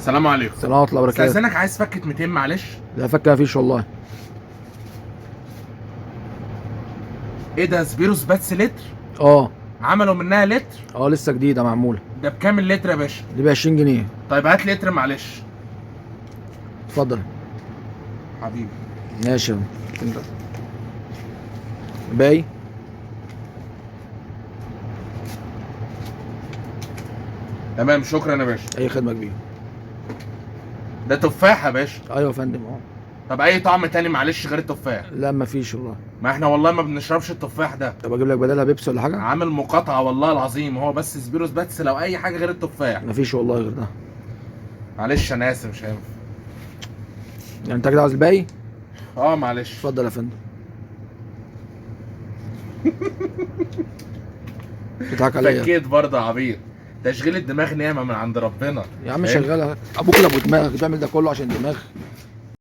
السلام عليكم. السلام ورحمه الله وبركاته. استاذنك عايز فكه 200 معلش. لا فكه مفيش والله. ايه ده سبيروس بس لتر؟ اه عملوا منها لتر؟ لسه جديده معموله. ده بكام اللتر يا باشا؟ دي ب 20 جنيه. طيب هات لتر معلش. اتفضل حبيبي. ماشي انت باي. تمام شكرا يا باشا. اي خدمه كبيره. ده تفاح يا باشا. ايوه يا فندم طب اي طعم تاني معلش غير التفاح؟ لا مفيش والله. ما احنا والله ما بنشربش التفاح ده. طب اجيب لك بدلها بيبسي ولا حاجه؟ عامل مقاطعه والله العظيم، هو بس سبيروس بس لو اي حاجه غير التفاح. مفيش والله غير ده. معلش انا اسف مش هينفع. يعني انت كده عاوز الباقي؟ معلش. اتفضل يا فندم. بتضحك عليا. فكيت برضه يا عبيط. تشغيل الدماغ نعمه من عند ربنا. يا عم شغاله ابوك اللي ابو دماغ بتعمل ده كله عشان دماغ.